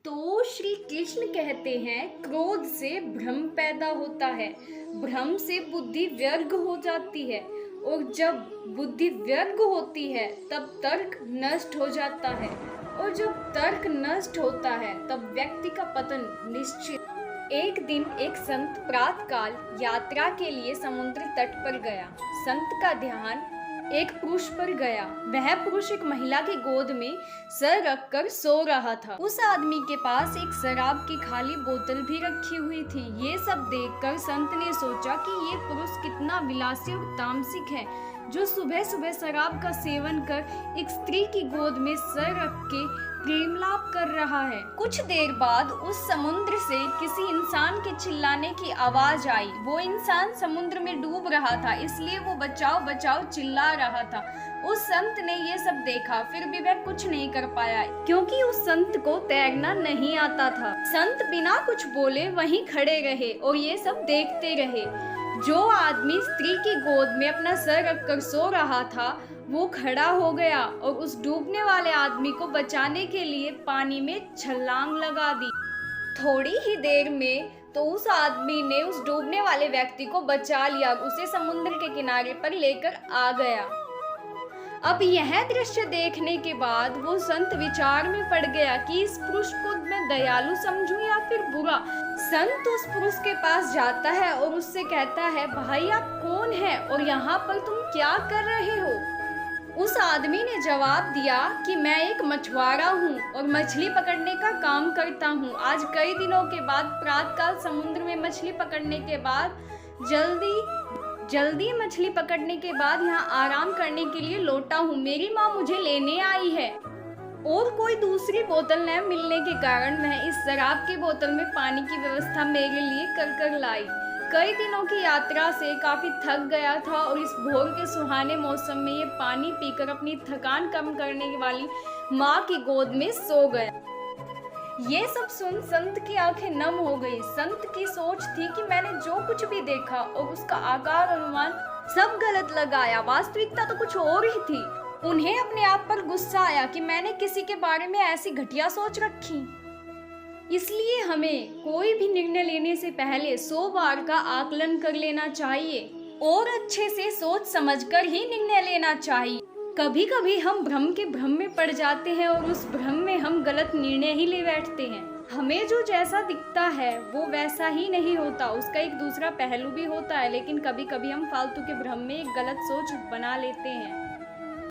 तो श्री कृष्ण कहते हैं क्रोध से भ्रम पैदा होता है, भ्रम से बुद्धि व्यर्थ हो जाती है और जब बुद्धि व्यर्थ होती है तब तर्क नष्ट हो जाता है और जब तर्क नष्ट होता है तब व्यक्ति का पतन निश्चित। एक दिन एक संत प्रातःकाल यात्रा के लिए समुद्र तट पर गया। संत का ध्यान एक पुरुष पर गया। वह पुरुष एक महिला की गोद में सर रखकर सो रहा था। उस आदमी के पास एक शराब की खाली बोतल भी रखी हुई थी। ये सब देखकर संत ने सोचा कि ये पुरुष कितना विलासी और तामसिक है, जो सुबह सुबह शराब का सेवन कर एक स्त्री की गोद में सर रख के प्रेम लाभ कर रहा है। कुछ देर बाद उस समुद्र से किसी इंसान के चिल्लाने की आवाज आई। वो इंसान समुद्र में डूब रहा था, इसलिए वो बचाओ बचाओ चिल्ला रहा था। उस संत ने ये सब देखा, फिर भी वह कुछ नहीं कर पाया क्योंकि उस संत को तैरना नहीं आता था। संत बिना कुछ बोले वहीं खड़े रहे और ये सब देखते रहे। जो आदमी स्त्री की गोद में अपना सर रखकर सो रहा था वो खड़ा हो गया और उस डूबने वाले आदमी को बचाने के लिए पानी में छलांग लगा दी। थोड़ी ही देर में तो उस आदमी ने उस डूबने वाले व्यक्ति को बचा लिया, उसे समुद्र के किनारे पर लेकर आ गया। अब यह दृश्य देखने के बाद वो संत विचार में पड़ गया कि इस पुरुष को मैं दयालु समझूं या फिर बुरा। संत उस पुरुष के पास जाता है और उससे कहता है, भाई आप कौन हैं और यहाँ पर तुम क्या कर रहे हो? उस आदमी ने जवाब दिया कि मैं एक मछुआरा हूँ और मछली पकड़ने का काम करता हूँ। आज कई दिनों के बाद प्रातःकाल समुद्र में मछली पकड़ने के बाद जल्दी मछली पकड़ने के बाद यहाँ आराम करने के लिए लौटा हूँ। मेरी माँ मुझे लेने आई है और कोई दूसरी बोतल न मिलने के कारण मैं इस शराब की बोतल में पानी की व्यवस्था मेरे लिए कर लाई। कई दिनों की यात्रा से काफी थक गया था और इस भोर के सुहाने मौसम में ये पानी पीकर अपनी थकान कम करने वाली माँ की गोद में सो गया। ये सब सुन संत की आंखें नम हो गई। संत की सोच थी कि मैंने जो कुछ भी देखा और उसका आकार अनुमान सब गलत लगाया, वास्तविकता तो कुछ और ही थी। उन्हें अपने आप पर गुस्सा आया कि मैंने किसी के बारे में ऐसी घटिया सोच रखी। इसलिए हमें कोई भी निर्णय लेने से पहले 100 बार का आकलन कर लेना चाहिए और अच्छे से सोच समझकर ही निर्णय लेना चाहिए। कभी कभी हम भ्रम के भ्रम में पड़ जाते हैं और उस भ्रम में हम गलत निर्णय ही ले बैठते हैं। हमें जो जैसा दिखता है वो वैसा ही नहीं होता, उसका एक दूसरा पहलू भी होता है, लेकिन कभी कभी हम फालतू के भ्रम में एक गलत सोच बना लेते हैं।